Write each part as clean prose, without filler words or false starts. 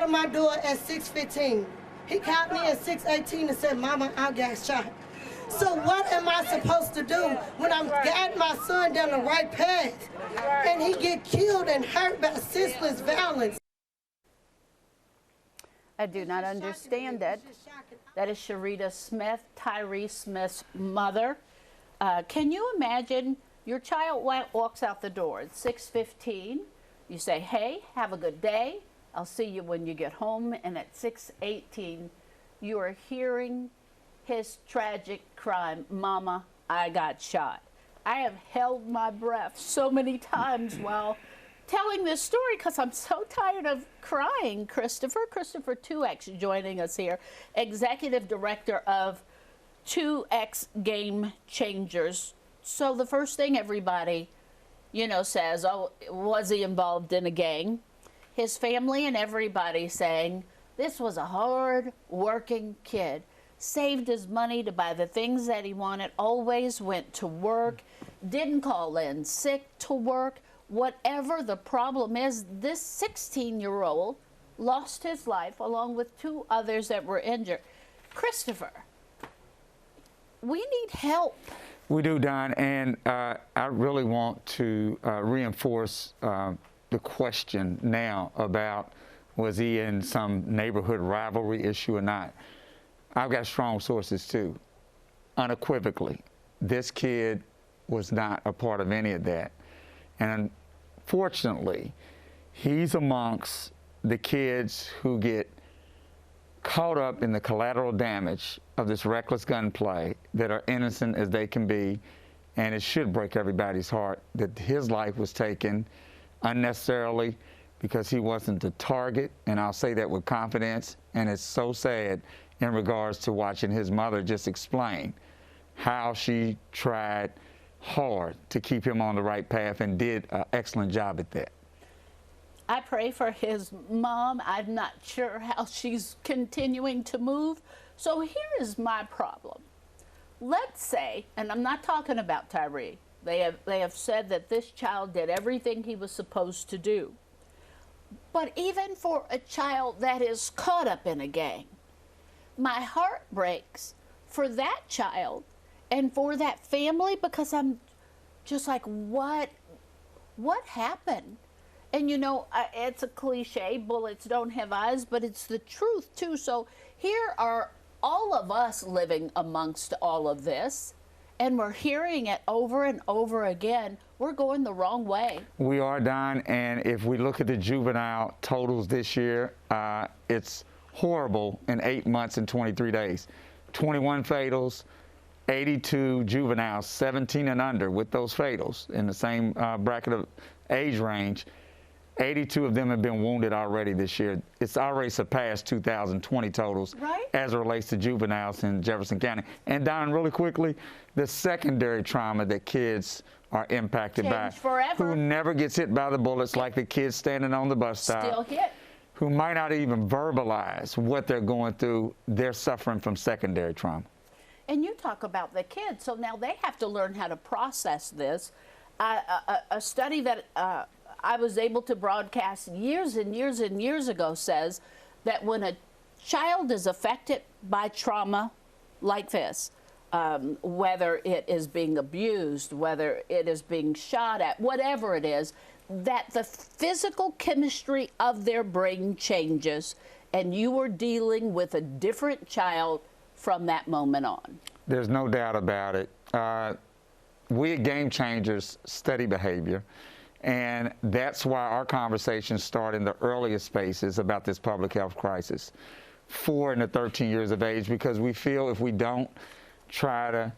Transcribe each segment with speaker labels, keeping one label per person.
Speaker 1: to my door at 6:15. He called me at 6:18 and said, "Mama, I got shot." So what am I supposed to do when I'm guiding my son down the right path and he get killed and hurt by senseless violence?
Speaker 2: I do not understand it. That is Sharita Smith, Tyree Smith's mother. Can you imagine your child walks out the door at 6:15. You say, "Hey, have a good day. I'll see you when you get home." And at 6:18, you are hearing his tragic crime, "Mama, I got shot." I have held my breath so many times while telling this story because I'm so tired of crying. Christopher 2X joining us here, Executive Director of 2X Game Changers. So the first thing everybody, says, "Oh, was he involved in a gang?" His family and everybody saying, this was a hard-working kid. Saved his money to buy the things that he wanted, always went to work, didn't call in sick to work. Whatever the problem is, this 16-year-old lost his life along with 2 others that were injured. Christopher, we need help.
Speaker 3: We do, Don, and I really want to reinforce the question now about was he in some neighborhood rivalry issue or not. I've got strong sources too. Unequivocally, this kid was not a part of any of that. And unfortunately, he's amongst the kids who get caught up in the collateral damage of this reckless gunplay that are innocent as they can be. And it should break everybody's heart that his life was taken unnecessarily because he wasn't the target. And I'll say that with confidence. And it's so sad in regards to watching his mother just explain how she tried hard to keep him on the right path and did an excellent job at that.
Speaker 2: I pray for his mom. I'm not sure how she's continuing to move. So here is my problem. Let's say, and I'm not talking about Tyree, they have said that this child did everything he was supposed to do. But even for a child that is caught up in a gang, my heart breaks for that child and for that family because I'm just like, what happened? And it's a cliche, bullets don't have eyes, but it's the truth too. So here are all of us living amongst all of this, and we're hearing it over and over again. We're going the wrong way.
Speaker 3: We are, Don, and if we look at the juvenile totals this year, it's horrible in 8 months and 23 days. 21 fatals, 82 juveniles, 17 and under with those fatals in the same bracket of age range. 82 of them have been wounded already this year. It's already surpassed 2020 totals as it relates to juveniles in Jefferson County. And Don, really quickly, the secondary trauma that kids are impacted by, who never gets hit by the bullets like the kids standing on the bus stop,
Speaker 2: still hit,
Speaker 3: who might not even verbalize what they're going through, they're suffering from secondary trauma.
Speaker 2: And you talk about the kids, so now they have to learn how to process this. A study that I was able to broadcast years and years and years ago says that when a child is affected by trauma like this, whether it is being abused, whether it is being shot at, whatever it is, that the physical chemistry of their brain changes, and you are dealing with a different child from that moment on.
Speaker 3: There's no doubt about it. We at Game Changers study behavior, and that's why our conversations start in the earliest spaces about this public health crisis, 4 and to 13 years of age, because we feel if we don't try to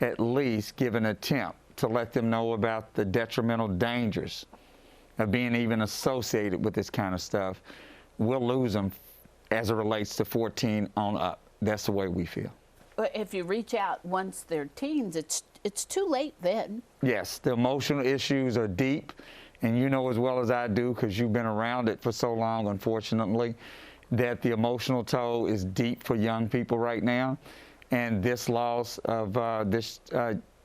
Speaker 3: at least give an attempt to let them know about the detrimental dangers of being even associated with this kind of stuff, we'll lose them as it relates to 14 on up. That's the way we feel.
Speaker 2: But if you reach out once they're teens, it's too late then.
Speaker 3: Yes, the emotional issues are deep, and you know as well as I do, because you've been around it for so long, unfortunately, that the emotional toll is deep for young people right now. And this loss of this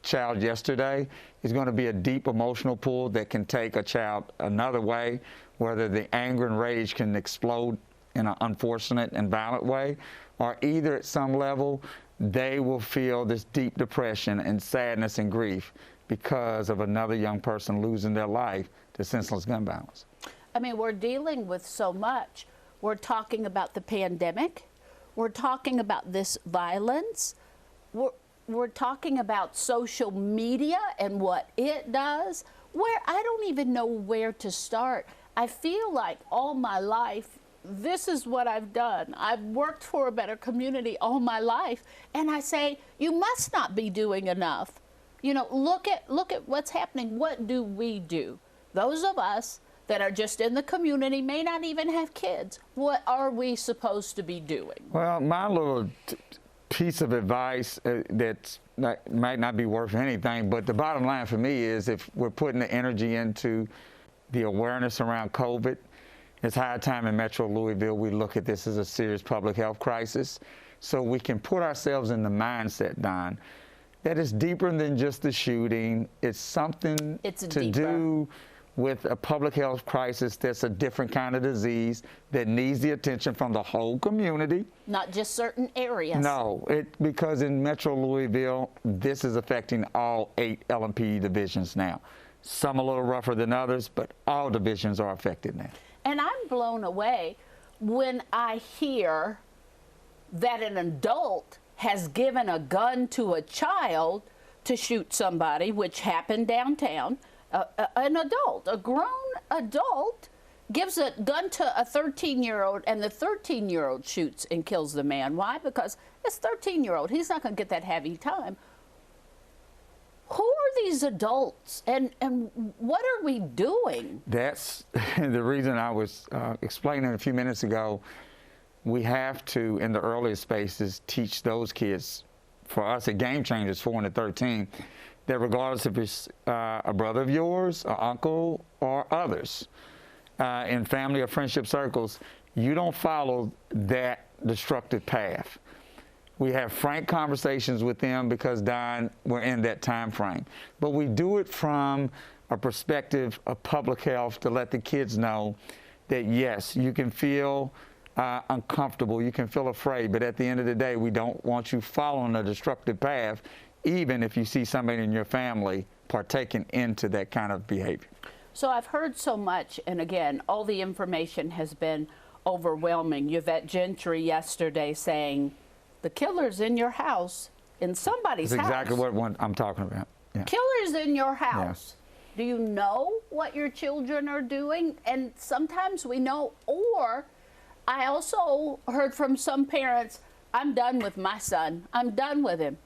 Speaker 3: child yesterday is going to be a deep emotional pull that can take a child another way, whether the anger and rage can explode in an unfortunate and violent way, or either at some level they will feel this deep depression and sadness and grief because of another young person losing their life to senseless gun violence.
Speaker 2: I mean, we're dealing with so much. We're talking about the pandemic. We're talking about this violence. We're talking about social media and what it does. Where I don't even know where to start. I feel like all my life, this is what I've done. I've worked for a better community all my life, and I say, you must not be doing enough. You know, look at what's happening. What do we do? Those of us that are just in the community, may not even have kids. What are we supposed to be doing?
Speaker 3: Well, my little piece of advice might not be worth anything, but the bottom line for me is if we're putting the energy into the awareness around COVID, it's high time in Metro Louisville we look at this as a serious public health crisis, so we can put ourselves in the mindset, Dawne, that it's deeper than just the shooting. It's something to do with a public health crisis that's a different kind of disease that needs the attention from the whole community.
Speaker 2: Not just certain areas.
Speaker 3: No, because in Metro Louisville, this is affecting all 8 LMPD divisions now. Some a little rougher than others, but all divisions are affected now.
Speaker 2: And I'm blown away when I hear that an adult has given a gun to a child to shoot somebody, which happened downtown. An adult, a grown adult, gives a gun to a 13-year-old, and the 13-year-old shoots and kills the man. Why? Because it's 13-year-old. He's not going to get that heavy time. Who are these adults, and what are we doing?
Speaker 3: That's the reason I was explaining a few minutes ago. We have to, in the earliest spaces, teach those kids, for us at Game Changers 4 and 13, that regardless if it's a brother of yours, an uncle, or others, in family or friendship circles, you don't follow that destructive path. We have frank conversations with them because, Dawne, we're in that time frame. But we do it from a perspective of public health to let the kids know that, yes, you can feel uncomfortable, you can feel afraid, but at the end of the day, we don't want you following a destructive path, even if you see somebody in your family partaking into that kind of behavior.
Speaker 2: So I've heard so much, and again, all the information has been overwhelming. Yvette Gentry yesterday saying, the killer's in your house, in somebody's house.
Speaker 3: That's exactly what I'm talking about. Yeah.
Speaker 2: Killer's in your house. Yeah. Do you know what your children are doing? And sometimes we know, or I also heard from some parents, I'm done with my son. I'm done with him.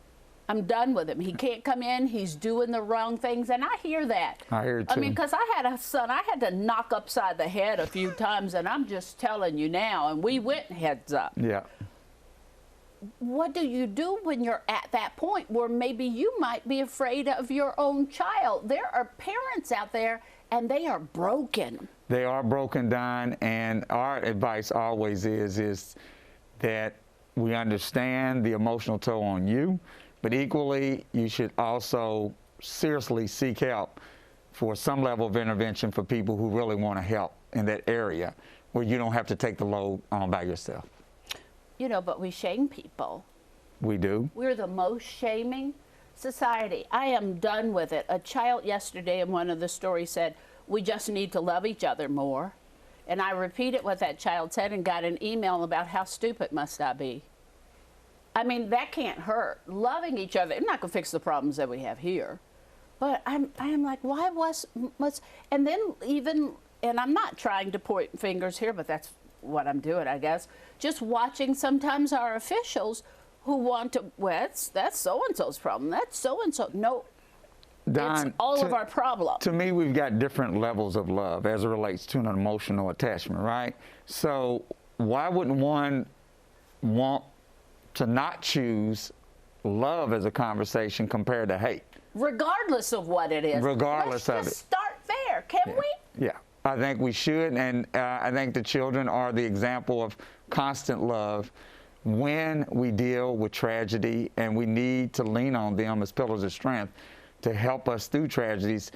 Speaker 2: I'm done with him. He can't come in. He's doing the wrong things. And I hear that.
Speaker 3: I hear it too.
Speaker 2: I mean, because I had a son I had to knock upside the head a few times, and I'm just telling you now, and we went heads up.
Speaker 3: Yeah.
Speaker 2: What do you do when you're at that point where maybe you might be afraid of your own child? There are parents out there, and they are broken. They
Speaker 3: are broken, Dawne, and our advice always is that we understand the emotional toll on you, but equally, you should also seriously seek help for some level of intervention for people who really want to help in that area where you don't have to take the load on by yourself.
Speaker 2: You know, but we shame people.
Speaker 3: We do.
Speaker 2: We're the most shaming society. I am done with it. A child yesterday in one of the stories said, we just need to love each other more. And I repeated what that child said and got an email about how stupid must I be. I mean, that can't hurt. Loving each other, it's not going to fix the problems that we have here. But I am like, why was, and then even, and I'm not trying to point fingers here, but that's what I'm doing, I guess. Just watching sometimes our officials who want to, well, that's so-and-so's problem. That's so-and-so. No,
Speaker 3: Dawne,
Speaker 2: it's all of our problem.
Speaker 3: To me, we've got different levels of love as it relates to an emotional attachment, right? So why wouldn't one want to not choose love as a conversation compared to hate?
Speaker 2: Regardless of what it is.
Speaker 3: Regardless of it.
Speaker 2: Let's just start there, can we?
Speaker 3: Yeah, I think we should, and I think the children are the example of constant love when we deal with tragedy, and we need to lean on them as pillars of strength to help us through tragedies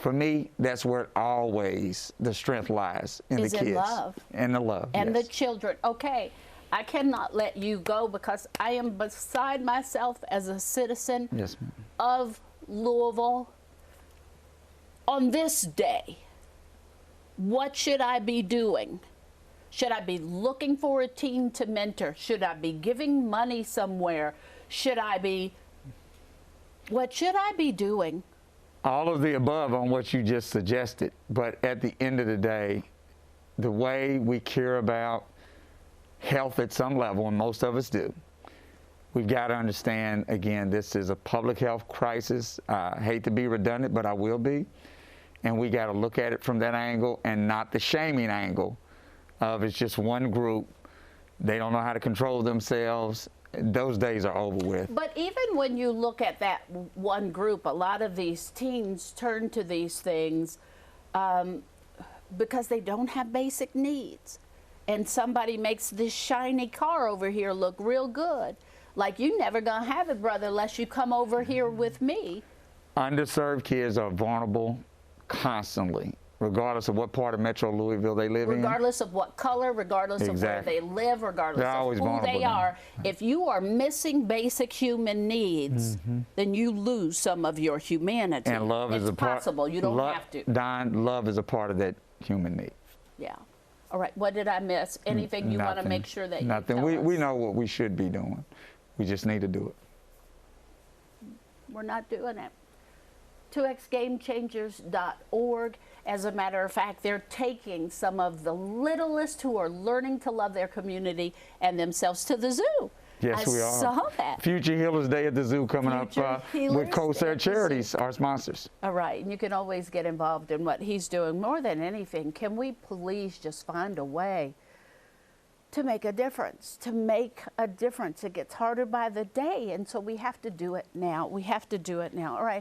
Speaker 3: For me, that's where always the strength lies, in the kids.
Speaker 2: In love.
Speaker 3: And the love,
Speaker 2: And
Speaker 3: yes.
Speaker 2: the children. Okay, I cannot let you go because I am beside myself as a citizen
Speaker 3: Yes, ma'am.
Speaker 2: of Louisville. On this day, what should I be doing? Should I be looking for a teen to mentor? Should I be giving money somewhere? What should I be doing?
Speaker 3: All of the above on what you just suggested, but at the end of the day, the way we care about health at some level, and most of us do, we've got to understand, again, this is a public health crisis. I hate to be redundant, but I will be. And we got to look at it from that angle and not the shaming angle of it's just one group. They don't know how to control themselves. Those days are over with.
Speaker 2: But even when you look at that one group, a lot of these teens turn to these things because they don't have basic needs. And somebody makes this shiny car over here look real good. Like, you never gonna have it, brother, unless you come over here with me.
Speaker 3: Underserved kids are vulnerable constantly, regardless of what part of Metro Louisville they live in.
Speaker 2: Regardless of what color, regardless
Speaker 3: Exactly.
Speaker 2: of where they live, regardless
Speaker 3: They're
Speaker 2: of
Speaker 3: always
Speaker 2: who
Speaker 3: vulnerable
Speaker 2: they
Speaker 3: then.
Speaker 2: are. If you are missing basic human needs, then you lose some of your humanity.
Speaker 3: And love is a part.
Speaker 2: It's possible. You don't have to.
Speaker 3: Don, love is a part of that human need.
Speaker 2: Yeah. All right. What did I miss? Anything you want to
Speaker 3: Nothing.
Speaker 2: make sure that
Speaker 3: Nothing.
Speaker 2: you tell us?
Speaker 3: We know what we should be doing. We just need to do it.
Speaker 2: We're not doing it. 2xgamechangers.org. As a matter of fact, they're taking some of the littlest who are learning to love their community and themselves to the zoo.
Speaker 3: Yes, we are.
Speaker 2: I saw that.
Speaker 3: Future Healers Day at the zoo coming
Speaker 2: Future
Speaker 3: up
Speaker 2: Healers
Speaker 3: with
Speaker 2: Day
Speaker 3: CoSair
Speaker 2: at the
Speaker 3: Charities,
Speaker 2: zoo.
Speaker 3: our sponsors.
Speaker 2: All right, and you can always get involved in what he's doing. More than anything, can we please just find a way to make a difference, It gets harder by the day, and so we have to do it now. We have to do it now. All right.